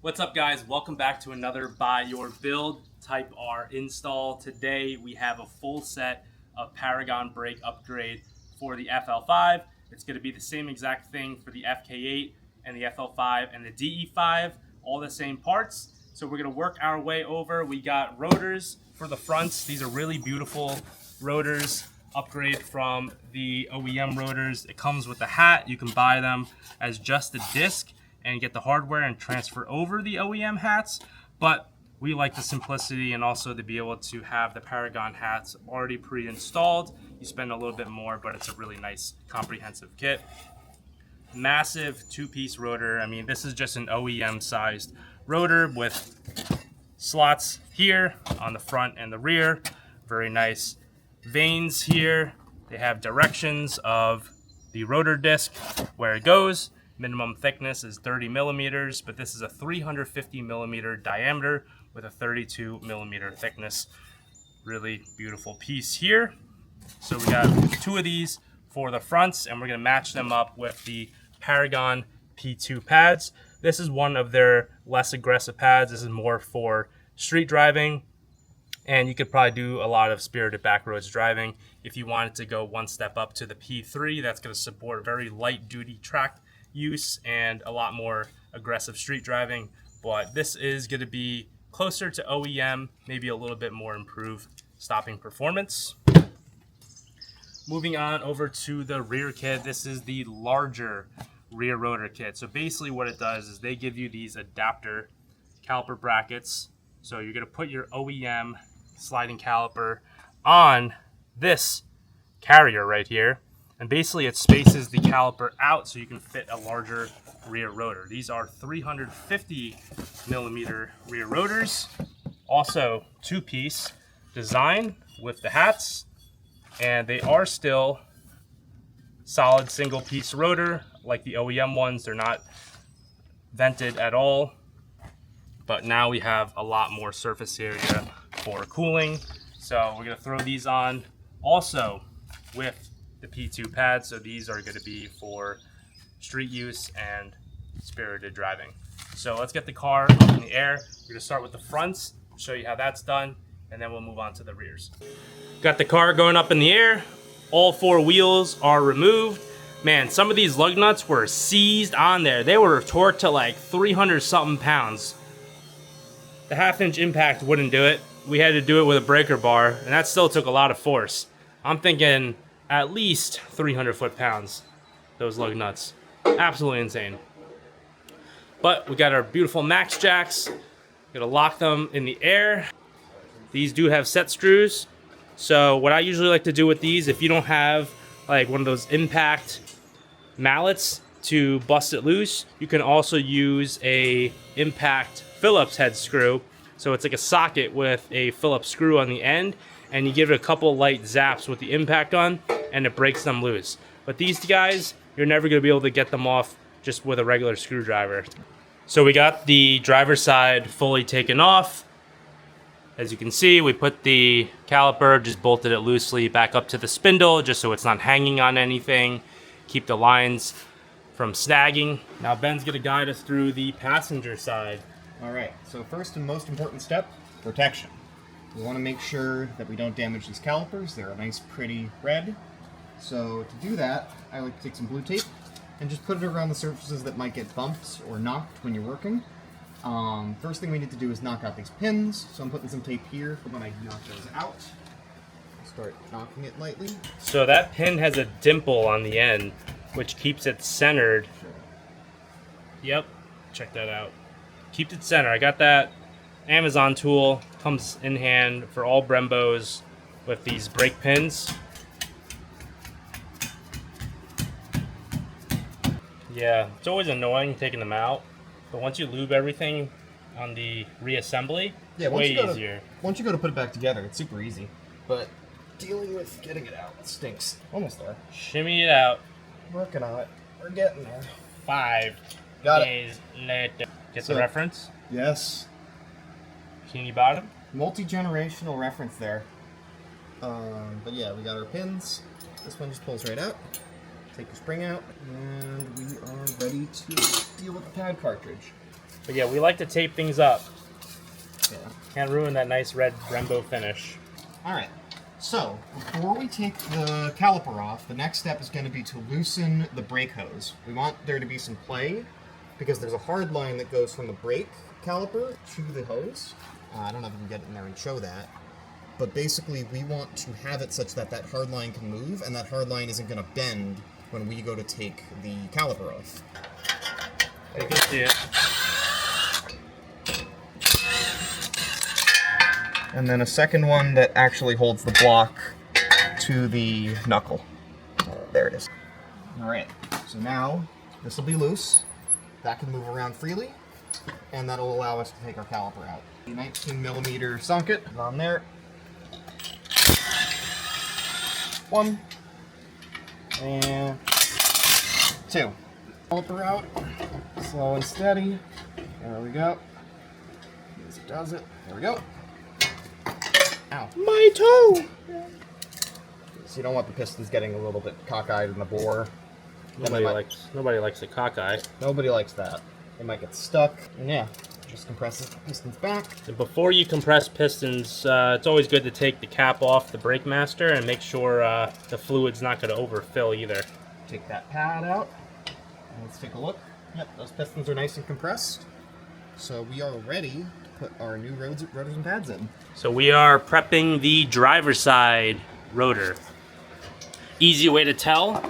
What's up, guys? Welcome back to another Buy Your Build Type R install. Today we have a full set of Paragon brake upgrade for the FL5. It's going to be the same exact thing for the FK8 and the FL5 and the DE5, all the same parts. So we're going to work our way over. We got rotors for the fronts. These are really beautiful rotors. Upgrade from the OEM rotors. It comes with a hat. You can buy them as just a disc and get the hardware and transfer over the OEM hats, but we like the simplicity and also to be able to have the Paragon hats already pre-installed. You spend a little bit more, but it's a really nice comprehensive kit. Massive two-piece rotor. I mean, this is just an OEM sized rotor with slots here on the front and the rear. Very nice vanes here. They have directions of the rotor disc where it goes. Minimum thickness is 30 millimeters, but this is a 350 millimeter diameter with a 32 millimeter thickness. Really beautiful piece here. So we got two of these for the fronts, and we're gonna match them up with the Paragon P2 pads. This is one of their less aggressive pads. This is more for street driving, and you could probably do a lot of spirited backroads driving. If you wanted to go one step up to the P3, that's gonna support very light duty track use and a lot more aggressive street driving, but this is going to be closer to OEM, maybe a little bit more improved stopping performance. Moving on over to the rear kit. This is the larger rear rotor kit. So basically what it does is they give you these adapter caliper brackets. So you're going to put your OEM sliding caliper on this carrier right here. And basically it spaces the caliper out so you can fit a larger rear rotor. These are 350 millimeter rear rotors. Also two-piece design with the hats. And they are still solid single-piece rotor like the OEM ones. They're not vented at all. But now we have a lot more surface area for cooling. So we're gonna throw these on also with the P2 pads, so these are going to be for street use and spirited driving. So let's get the car up in the air. We're going to start with the fronts, show you how that's done, and then we'll move on to the rears. Got the car going up in the air. All four wheels are removed. Man, some of these lug nuts were seized on there. They were torqued to like 300 something pounds. The 1/2-inch impact wouldn't do it. We had to do it with a breaker bar, and that still took a lot of force. I'm thinking at least 300 foot-pounds, those lug nuts. Absolutely insane. But we got our beautiful max jacks. Gonna lock them in the air. These do have set screws. So what I usually like to do with these, if you don't have like one of those impact mallets to bust it loose, you can also use a impact Phillips head screw. So it's like a socket with a Phillips screw on the end, and you give it a couple light zaps with the impact on, and it breaks them loose. But these guys, you're never gonna be able to get them off just with a regular screwdriver. So we got the driver's side fully taken off. As you can see, we put the caliper, just bolted it loosely back up to the spindle, just so it's not hanging on anything. Keep the lines from snagging. Now Ben's gonna guide us through the passenger side. All right, so first and most important step, protection. We want to make sure that we don't damage these calipers. They're a nice pretty red. So to do that, I like to take some blue tape and just put it around the surfaces that might get bumped or knocked when you're working. First thing we need to do is knock out these pins. So I'm putting some tape here for when I knock those out. Start knocking it lightly. So that pin has a dimple on the end, which keeps it centered. Sure. Yep, check that out. Keeps it centered. I got that Amazon tool, comes in hand for all Brembos with these brake pins. Yeah, it's always annoying taking them out, but once you lube everything on the reassembly, yeah, way easier. Once you go to put it back together, it's super easy, but dealing with getting it out stinks. Almost there. Shimmy it out. Working on it. We're getting there. 5 Got days later. Get So- the reference? Yes. Bikini Bottom? Multi-generational reference there. But yeah, we got our pins. This one just pulls right out. Take the spring out, and we are ready to deal with the pad cartridge. But yeah, we like to tape things up. Yeah. Can't ruin that nice red Brembo finish. All right. So before we take the caliper off, the next step is going to be to loosen the brake hose. We want there to be some play because there's a hard line that goes from the brake caliper to the hose. I don't know if we can get in there and show that. But basically, we want to have it such that that hard line can move, and that hard line isn't going to bend when we go to take the caliper off. You can see it. And then a second one that actually holds the block to the knuckle. There it is. All right, so now this will be loose. That can move around freely, and that'll allow us to take our caliper out. The 19mm socket is on there. One and two. Caliper out, slow and steady. There we go. As it does it. There we go. Ow. My toe! So you don't want the pistons getting a little bit cockeyed in the bore. Nobody likes the cockeye. Nobody likes that. They might get stuck. And yeah, just compresses the pistons back. And before you compress pistons, it's always good to take the cap off the brake master and make sure the fluid's not going to overfill either. Take that pad out. And let's take a look. Yep, those pistons are nice and compressed. So we are ready to put our new rotors and pads in. So we are prepping the driver's side rotor. Easy way to tell.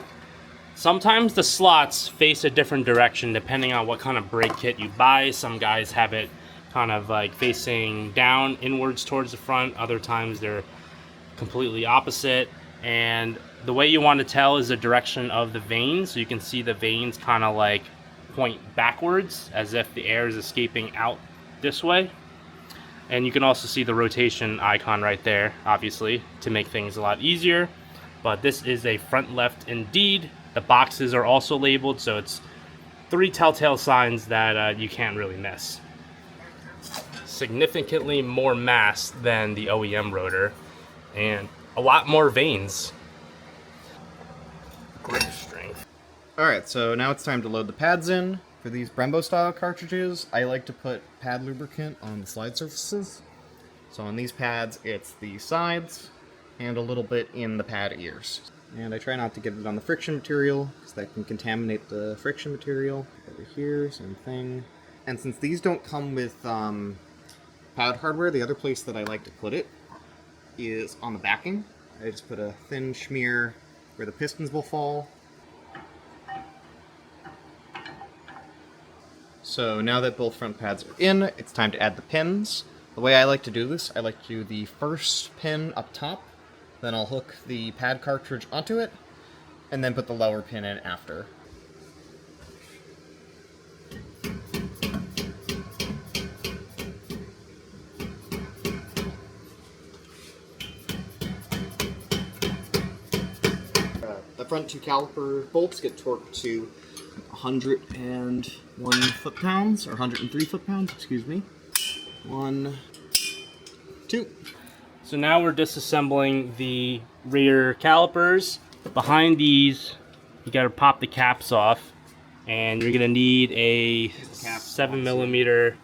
Sometimes the slots face a different direction depending on what kind of brake kit you buy. Some guys have it kind of like facing down inwards towards the front. Other times they're completely opposite. And the way you want to tell is the direction of the vanes. So you can see the vanes kind of like point backwards as if the air is escaping out this way. And you can also see the rotation icon right there, obviously, to make things a lot easier. But this is a front left indeed. The boxes are also labeled, so it's 3 telltale signs that you can't really miss. Significantly more mass than the OEM rotor, and a lot more vanes. Grip strength. Alright, so now it's time to load the pads in. For these Brembo style cartridges, I like to put pad lubricant on the slide surfaces. So on these pads, it's the sides and a little bit in the pad ears. And I try not to get it on the friction material, because that can contaminate the friction material. Over here, same thing. And since these don't come with pad hardware, the other place that I like to put it is on the backing. I just put a thin schmear where the pistons will fall. So now that both front pads are in, it's time to add the pins. The way I like to do this, I like to do the first pin up top, then I'll hook the pad cartridge onto it, and then put the lower pin in after. The front 2 caliper bolts get torqued to 101 foot-pounds, or 103 foot-pounds, excuse me. 1, 2. So now we're disassembling the rear calipers. Behind these, you gotta pop the caps off, and you're gonna need a 7mm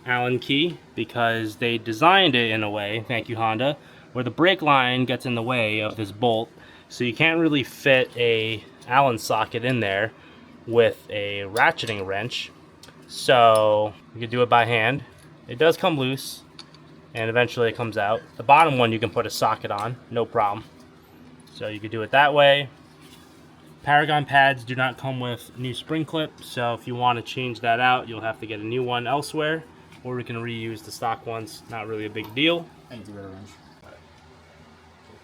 Allen key, because they designed it in a way, thank you Honda, where the brake line gets in the way of this bolt, so you can't really fit a Allen socket in there with a ratcheting wrench. So you can do it by hand. It does come loose, and eventually it comes out. The bottom one you can put a socket on, no problem. So you could do it that way. Paragon pads do not come with new spring clip, so if you want to change that out, you'll have to get a new one elsewhere, or we can reuse the stock ones. Not really a big deal. And give it a wrench.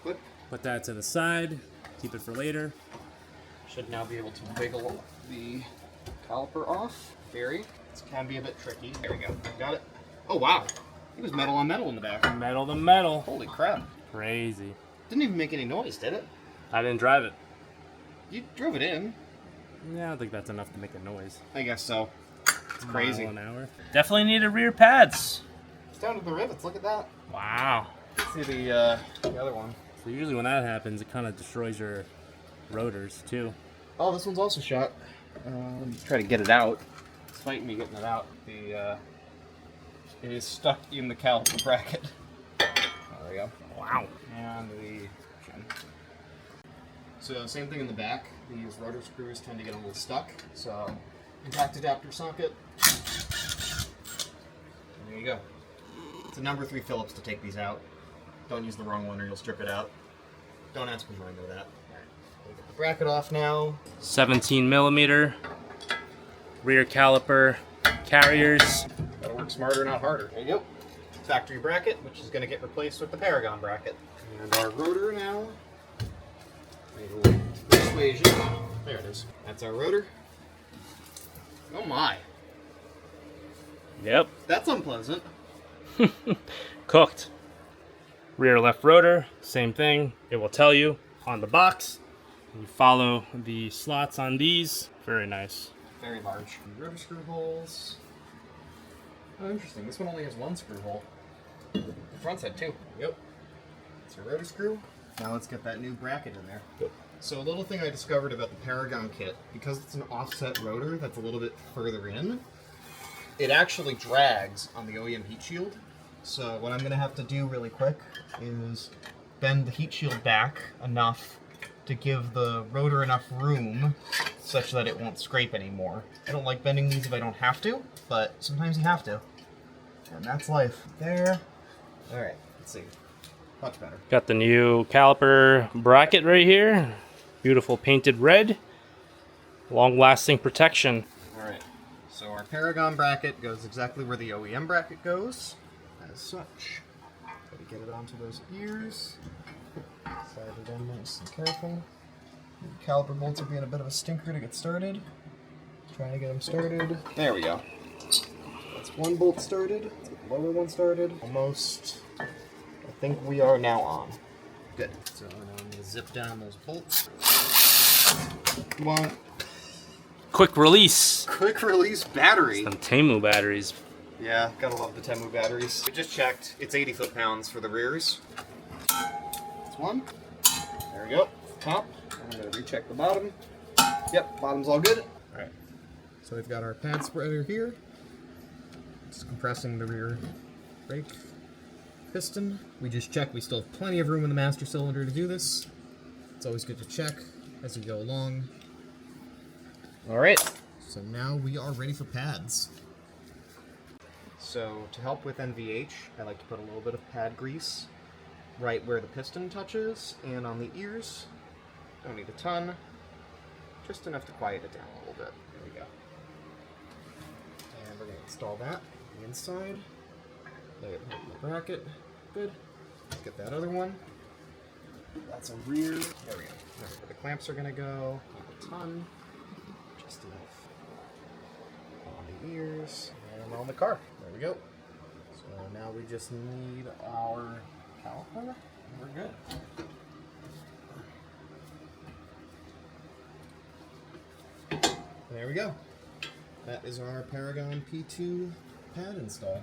Clip. Put that to the side, keep it for later. Should now be able to wiggle the caliper off. This can be a bit tricky. There we go. Got it. Oh wow. It was metal on metal in the back. Metal to metal. Holy crap. Crazy. Didn't even make any noise, did it? I didn't drive it. You drove it in. Yeah, I don't think that's enough to make a noise. I guess so. It's crazy. Mile an hour. Definitely needed rear pads. It's down to the rivets. Look at that. Wow. Let's see the other one. So usually when that happens, it kind of destroys your rotors too. Oh, this one's also shot. Let me try to get it out. It's fighting me getting it out. It is stuck in the caliper bracket. There we go. Wow. And so same thing in the back. These rotor screws tend to get a little stuck. So impact adapter socket. And there you go. It's a number 3 Phillips to take these out. Don't use the wrong one or you'll strip it out. Don't ask me how I know that. Alright, we'll get the bracket off now. 17 millimeter rear caliper carriers. Gotta work smarter, not harder. There you go. Factory bracket, which is going to get replaced with the Paragon bracket. And our rotor now. Persuasion. There it is. That's our rotor. Oh my. Yep. That's unpleasant. Cooked. Rear left rotor, same thing. It will tell you on the box. You follow the slots on these. Very nice. Very large. Rotor screw holes. Oh, interesting. This one only has 1 screw hole. The front's had 2. Yep. It's a rotor screw. Now let's get that new bracket in there. Yep. So a little thing I discovered about the Paragon kit, because it's an offset rotor that's a little bit further in, it actually drags on the OEM heat shield. So what I'm going to have to do really quick is bend the heat shield back enough to give the rotor enough room such that it won't scrape anymore. I don't like bending these if I don't have to, but sometimes you have to. And that's life. There. Alright, let's see. Much better. Got the new caliper bracket right here. Beautiful painted red. Long-lasting protection. Alright, so our Paragon bracket goes exactly where the OEM bracket goes, as such. Gotta get it onto those ears. Slide it in nice and careful. The caliper bolts are being a bit of a stinker to get started. Trying to get them started. There we go. That's 1 bolt started. Let's get the lower one started. Almost. I think we are now on. Good. So now I'm going to zip down those bolts. Come on. Quick release. Quick release battery. Some Temu batteries. Yeah, gotta love the Temu batteries. We just checked. It's 80 foot-pounds for the rears. That's 1. There we go. Top. I'm gonna recheck the bottom. Yep, bottom's all good. Alright. So we've got our pad spreader here. It's compressing the rear brake piston. We just checked. We still have plenty of room in the master cylinder to do this. It's always good to check as we go along. Alright. So now we are ready for pads. So to help with NVH, I like to put a little bit of pad grease right where the piston touches and on the ears. Don't need a ton, just enough to quiet it down a little bit. There we go. And we're going to install that on the inside. Lay it right in the bracket. Good. Let's get that other one. That's a rear. There we go. That's where the clamps are going to go. Not a ton. Just enough on the ears and on the car. There we go. So now we just need our caliper, and we're good. There we go. That is our Paragon P2 pad install.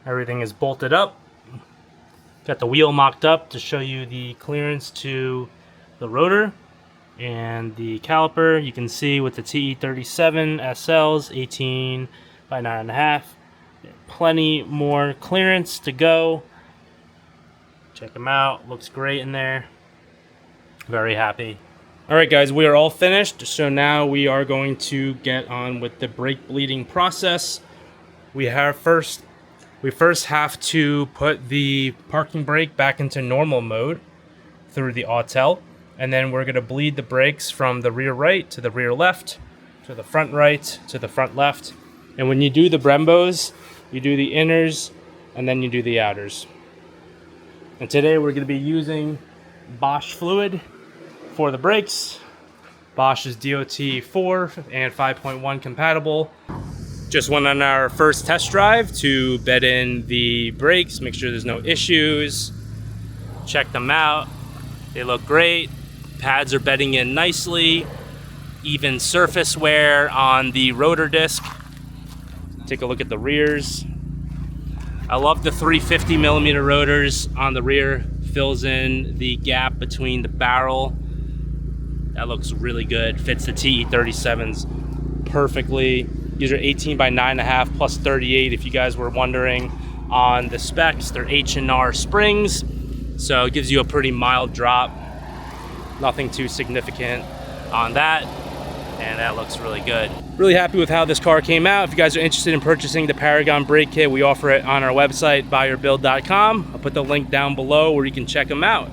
Everything is bolted up. Got the wheel mocked up to show you the clearance to the rotor and the caliper. You can see with the TE37 SLs, 18 by 9.5. Plenty more clearance to go. Check them out. Looks great in there. Very happy. Alright guys, we are all finished. So now we are going to get on with the brake bleeding process. We first have to put the parking brake back into normal mode through the Autel. And then we're going to bleed the brakes from the rear right to the rear left, to the front right, to the front left. And when you do the Brembos, you do the inners and then you do the outers. And today we're going to be using Bosch fluid for the brakes. Bosch is DOT 4 and 5.1 compatible. Just went on our first test drive to bed in the brakes, make sure there's no issues. Check them out. They look great. Pads are bedding in nicely. Even surface wear on the rotor disc. Take a look at the rears. I love the 350 millimeter rotors on the rear. Fills in the gap between the barrel. That looks really good. Fits the TE37s perfectly. These are 18 by 9.5 plus 38 if you guys were wondering on the specs. They're H&R springs, so it gives you a pretty mild drop. Nothing too significant on that, and that looks really good. Really happy with how this car came out. If you guys are interested in purchasing the Paragon brake kit, we offer it on our website, buyyourbuild.com. I'll put the link down below where you can check them out.